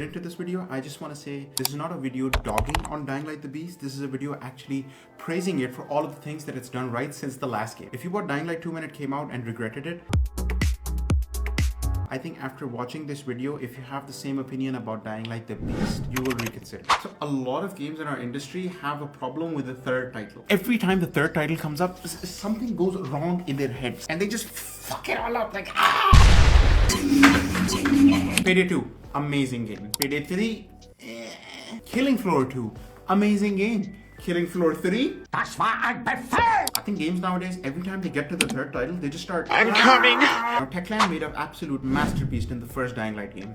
into this video, I just want to say this is not a video dogging on Dying Light the Beast. This is a video actually praising it for all of the things that it's done right since the last game. If you bought Dying Light 2 when it came out and regretted it, I think after watching this video, if you have the same opinion about Dying Light the Beast, you will reconsider. So a lot of games in our industry have a problem with the third title. Every time the third title comes up, something goes wrong in their heads and they just fuck it all up like Payday 2, amazing game. Payday 3, Killing Floor 2, amazing game. Killing Floor 3, that's why I prefer. I think games nowadays, every time they get to the third title, they just start I'm coming. Now, Techland made an absolute masterpiece in the first Dying Light game.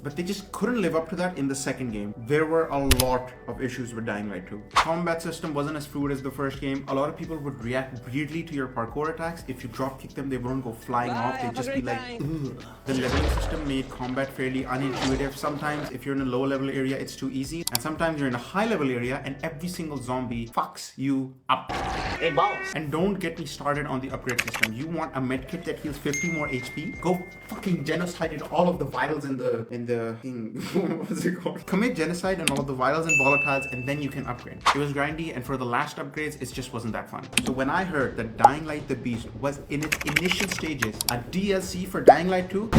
But they just couldn't live up to that in the second game. There were a lot of issues with Dying Light 2. Combat system wasn't as fluid as the first game. A lot of people would react weirdly to your parkour attacks. If you drop kick them, they wouldn't go flying off. They'd just be like, ugh. The leveling system made combat fairly unintuitive. Sometimes if you're in a low level area, it's too easy. And sometimes you're in a high level area and every single zombie fucks you up. Hey, balls. And don't get me started on the upgrade system. You want a medkit that heals 50 more HP? Go fucking genocide in all of the vitals in the what's it called? Commit genocide on all of the vitals and volatiles and then you can upgrade. It was grindy and for the last upgrades, it just wasn't that fun. So when I heard that Dying Light the Beast was in its initial stages a DLC for Dying Light 2,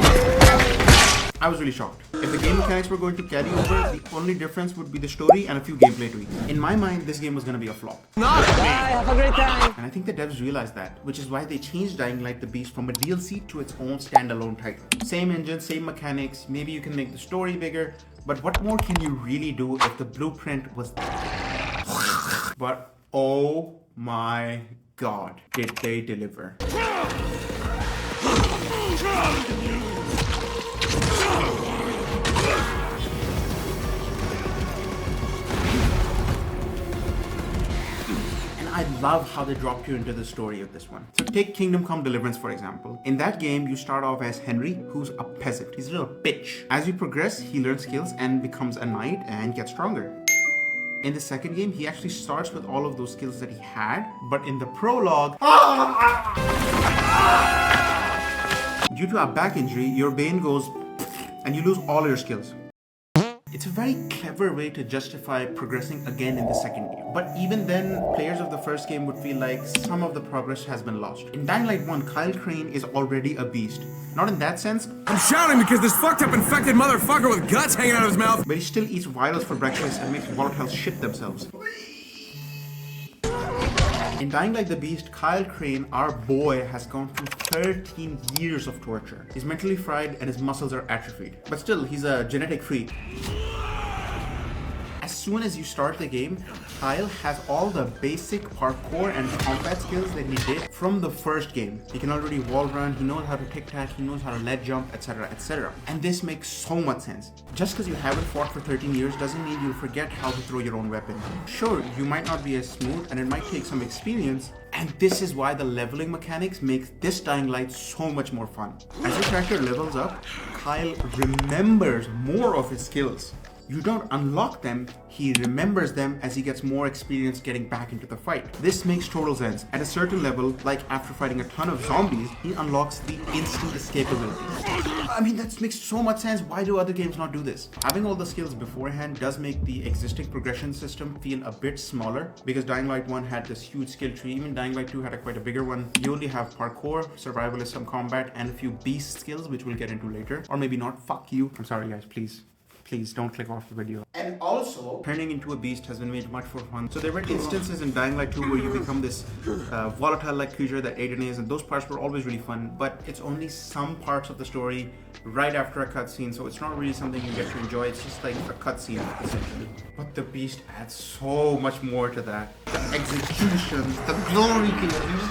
I was really shocked. If the game mechanics were going to carry over, the only difference would be the story and a few gameplay tweaks. In my mind, this game was going to be a flop. Bye, have a great time. And I think the devs realized that, which is why they changed Dying Light the Beast from a DLC to its own standalone title. Same engine, same mechanics, maybe you can make the story bigger, but what more can you really do if the blueprint was there? But oh my god, did they deliver. I love how they dropped you into the story of this one. So take Kingdom Come Deliverance for example. In that game, you start off as Henry, who's a peasant. He's a little bitch. As you progress, he learns skills and becomes a knight and gets stronger. In the second game, he actually starts with all of those skills that he had, but in the prologue, due to a back injury, your bane goes and you lose all your skills. It's a very clever way to justify progressing again in the second game. But even then, players of the first game would feel like some of the progress has been lost. In Dying Light 1, Kyle Crane is already a beast. Not in that sense. I'm shouting because this fucked up infected motherfucker with guts hanging out of his mouth. But he still eats vitals for breakfast and makes volatiles shit themselves. In Dying Light the Beast, Kyle Crane, our boy, has gone through 13 years of torture. He's mentally fried and his muscles are atrophied. But still, he's a genetic freak. As soon as you start the game, Kyle has all the basic parkour and combat skills that he did from the first game. He can already wall run, he knows how to tic-tac, he knows how to ledge jump, etc, etc. And this makes so much sense. Just because you haven't fought for 13 years doesn't mean you'll forget how to throw your own weapon. Sure, you might not be as smooth and it might take some experience, and this is why the leveling mechanics makes this Dying Light so much more fun. As your character levels up, Kyle remembers more of his skills. You don't unlock them, he remembers them as he gets more experience getting back into the fight. This makes total sense. At a certain level, like after fighting a ton of zombies, he unlocks the instant escapability. I mean, that makes so much sense. Why do other games not do this? Having all the skills beforehand does make the existing progression system feel a bit smaller, because Dying Light 1 had this huge skill tree. Even Dying Light 2 had quite a bigger one. You only have parkour, survivalist, some combat, and a few beast skills, which we'll get into later. Or maybe not. Fuck you. I'm sorry guys, please don't click off the video. And also, turning into a beast has been made much more fun. So there were instances in Dying Light 2 where you become this volatile-like creature that Aiden is, and those parts were always really fun, but it's only some parts of the story right after a cutscene, so it's not really something you get to enjoy. It's just like a cutscene, essentially. But the beast adds so much more to that. The execution, the glory kills.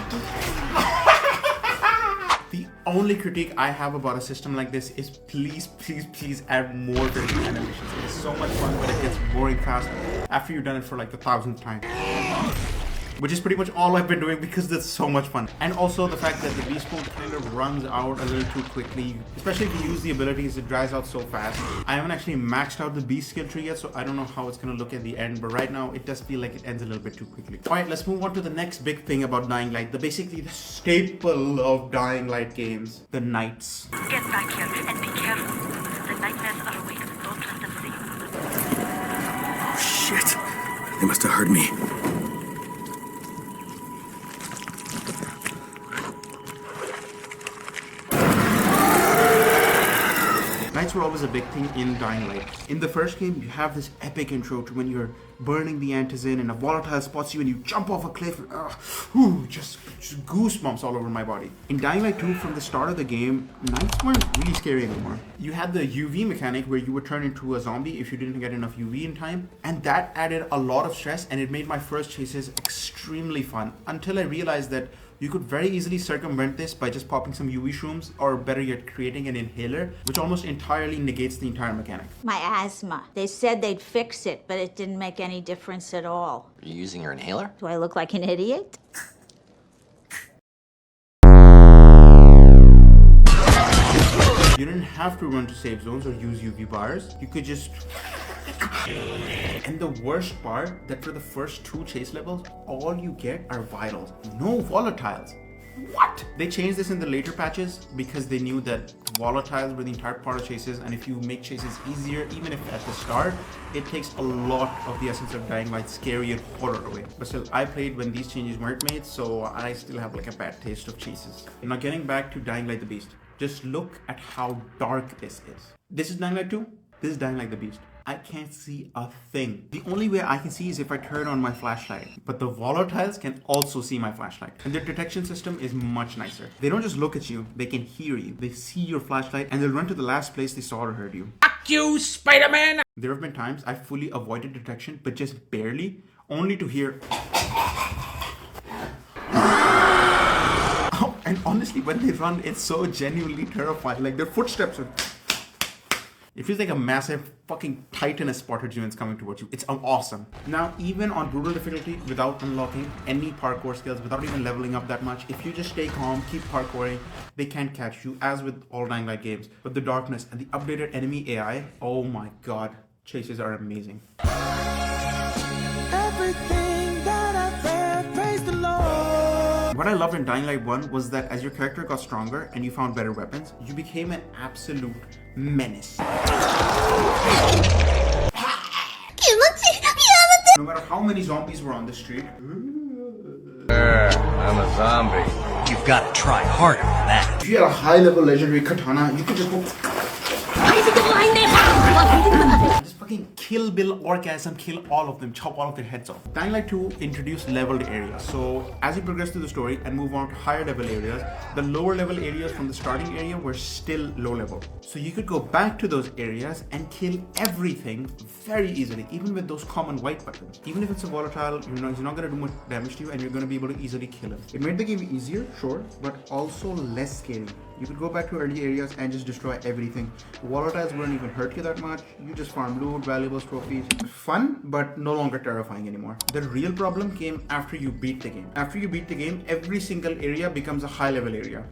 The only critique I have about a system like this is please add more various animations. It is so much fun, but it gets boring fast after you've done it for like the 1000th time. which is pretty much all I've been doing because it's so much fun. And also the fact that the beast mode kind of runs out a little too quickly, especially if you use the abilities, it dries out so fast. I haven't actually maxed out the beast skill tree yet, so I don't know how it's going to look at the end, but right now it does feel like it ends a little bit too quickly. Alright, let's move on to the next big thing about Dying Light, basically the staple of Dying Light games, the Knights. Get back here and be careful. The nightmares are awake. Don't let them see you. Shit. They must have heard me. Knights were always a big thing in Dying Light. In the first game, you have this epic intro to when you're burning the Antizin and a volatile spots you and you jump off a cliff. Just goosebumps all over my body. In Dying Light 2, from the start of the game, Knights weren't really scary anymore. You had the UV mechanic where you would turn into a zombie if you didn't get enough UV in time, and that added a lot of stress and it made my first chases extremely fun until I realized that you could very easily circumvent this by just popping some UV shrooms, or better yet, creating an inhaler, which almost entirely negates the entire mechanic. My asthma. They said they'd fix it, but it didn't make any difference at all. Are you using your inhaler? Do I look like an idiot? You didn't have to run to safe zones or use UV bars. You could just... And the worst part, that for the first 2 chase levels, all you get are vitals, no volatiles. What? They changed this in the later patches because they knew that volatiles were the entire part of chases, and if you make chases easier, even if at the start, it takes a lot of the essence of Dying Light scary and horror away. But still, I played when these changes weren't made, so I still have like a bad taste of chases. Now getting back to Dying Light the Beast, just look at how dark this is. This is Dying Light 2, this is Dying Light the Beast. I can't see a thing. The only way I can see is if I turn on my flashlight. But the volatiles can also see my flashlight. And their detection system is much nicer. They don't just look at you, they can hear you. They see your flashlight and they'll run to the last place they saw or heard you. Fuck you, Spider-Man! There have been times I fully avoided detection, but just barely, only to hear... Oh, and honestly, when they run, it's so genuinely terrifying. Like their footsteps are... It feels like a massive fucking titan has spotted you and it's coming towards you. It's awesome. Now, even on brutal difficulty, without unlocking any parkour skills, without even leveling up that much, if you just stay calm, keep parkouring, they can't catch you, as with all Dying Light games. But the darkness and the updated enemy AI, oh my god, chases are amazing. Everything that I've read, praise the Lord. What I loved in Dying Light 1 was that as your character got stronger and you found better weapons, you became an absolute menace. No matter how many zombies were on the street. I'm a zombie. You've got to try harder than that. If you had a high level legendary katana, you could just go... Just fucking kill Bill Orgasm, kill all of them, chop all of their heads off. Dying Light 2 introduced leveled areas. So as you progress through the story and move on to higher level areas, the lower level areas from the starting area were still low level. So you could go back to those areas and kill everything very easily, even with those common white weapons. Even if it's a volatile, he's not going to do much damage to you and you're going to be able to easily kill him. It made the game easier, sure, but also less scary. You could go back to early areas and just destroy everything. Volatiles wouldn't even hurt you that much. You just farm loot, valuables, trophies. Fun, but no longer terrifying anymore. The real problem came after you beat the game. After you beat the game, every single area becomes a high level area.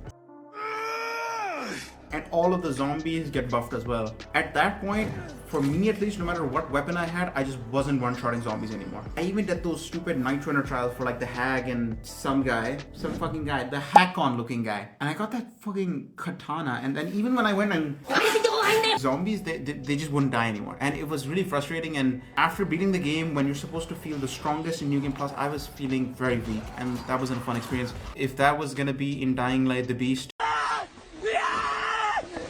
And all of the zombies get buffed as well. At that point, for me at least, no matter what weapon I had, I just wasn't one-shotting zombies anymore. I even did those stupid Night Runner trials for like the Hag and some fucking guy, the Hakon looking guy. And I got that fucking katana, and then even when I went and zombies, they just wouldn't die anymore. And it was really frustrating, and after beating the game, when you're supposed to feel the strongest in New Game Plus, I was feeling very weak, and that wasn't a fun experience. If that was gonna be in Dying Light the Beast,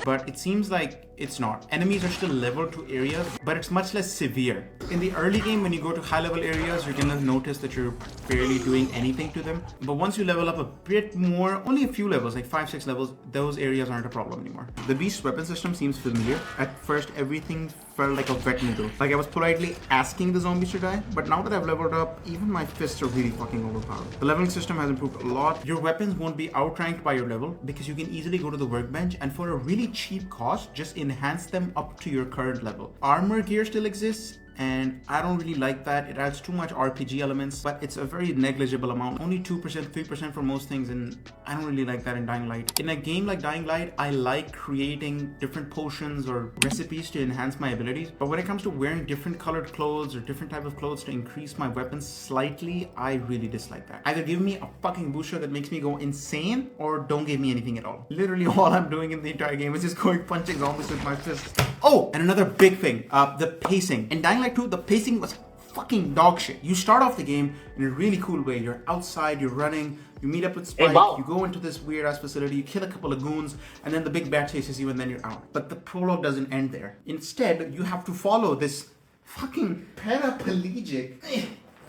but it seems like it's not. Enemies are still leveled to areas, but it's much less severe. In the early game, when you go to high level areas, you're gonna notice that you're barely doing anything to them. But once you level up a bit more, only a few levels, like 5-6 levels, those areas aren't a problem anymore. The Beast's weapon system seems familiar. At first, everything felt like a wet noodle. Like I was politely asking the zombies to die, but now that I've leveled up, even my fists are really fucking overpowered. The leveling system has improved a lot. Your weapons won't be outranked by your level because you can easily go to the workbench and for a really cheap cost, just enhance them up to your current level. Armor gear still exists, and I don't really like that. It adds too much RPG elements, but it's a very negligible amount, only 2%, 3% for most things, and I don't really like that in Dying Light. In a game like Dying Light, I like creating different potions or recipes to enhance my abilities, but when it comes to wearing different colored clothes or different type of clothes to increase my weapons slightly, I really dislike that. Either give me a fucking booster that makes me go insane, or don't give me anything at all. Literally all I'm doing in the entire game is just going punching zombies with my fists. Oh, and another big thing, the pacing. In Dying Light 2, the pacing was fucking dog shit. You start off the game in a really cool way. You're outside, you're running, you meet up with Spike, you go into this weird ass facility, you kill a couple of goons, and then the big bad chases you and then you're out. But the prologue doesn't end there. Instead, you have to follow this fucking paraplegic.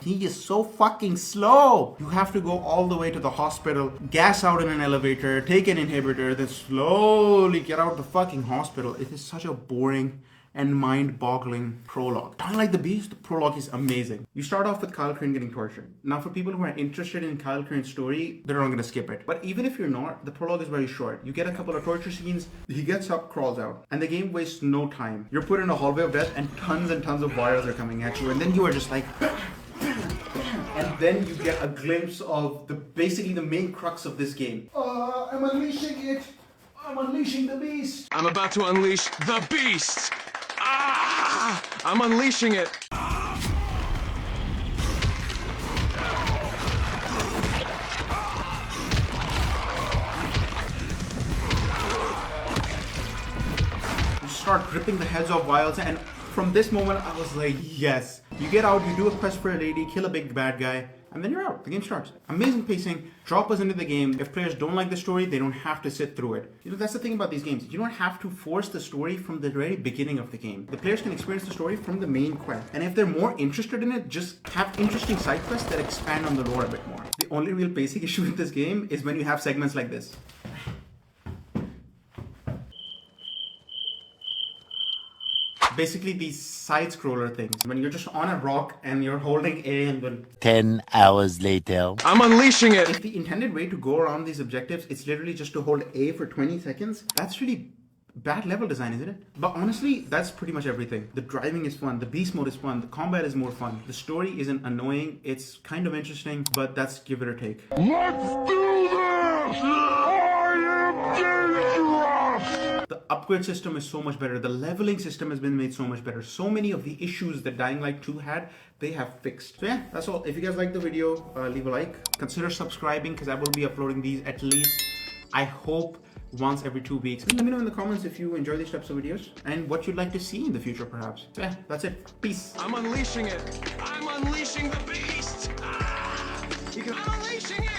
He is so fucking slow. You have to go all the way to the hospital, gas out in an elevator, take an inhibitor, then slowly get out the fucking hospital. It is such a boring and mind-boggling prologue. Dying Like the Beast, the prologue is amazing. You start off with Kyle Crane getting tortured. Now for people who are interested in Kyle Crane's story, they're not gonna skip it. But even if you're not, the prologue is very short. You get a couple of torture scenes, he gets up, crawls out, and the game wastes no time. You're put in a hallway of death and tons of wires are coming at you, and then you are just like, and then you get a glimpse of basically the main crux of this game. I'm unleashing it. I'm unleashing the beast. I'm about to unleash the beast! Ah! I'm unleashing it! You start ripping the heads off vials, and from this moment I was like, yes. You get out, you do a quest for a lady, kill a big bad guy, and then you're out. The game starts. Amazing pacing. Drop us into the game. If players don't like the story, they don't have to sit through it. You know, that's the thing about these games. You don't have to force the story from the very beginning of the game. The players can experience the story from the main quest. And if they're more interested in it, just have interesting side quests that expand on the lore a bit more. The only real basic issue with this game is when you have segments like this. Basically these side-scroller things. When you're just on a rock and you're holding A and then 10 hours later. I'm unleashing it! If the intended way to go around these objectives, it's literally just to hold A for 20 seconds, that's really bad level design, isn't it? But honestly, that's pretty much everything. The driving is fun, the beast mode is fun, the combat is more fun. The story isn't annoying, it's kind of interesting, but that's give it or take. Let's do this! I am dangerous! The upgrade system is so much better. The leveling system has been made so much better. So many of the issues that Dying Light 2 had, they have fixed. So yeah, that's all. If you guys like the video, leave a like. Consider subscribing because I will be uploading these at least, I hope, once every 2 weeks. Let me know in the comments if you enjoy these types of videos and what you'd like to see in the future perhaps. So yeah, that's it. Peace. I'm unleashing it! I'm unleashing the beast! Ah! I'm unleashing it!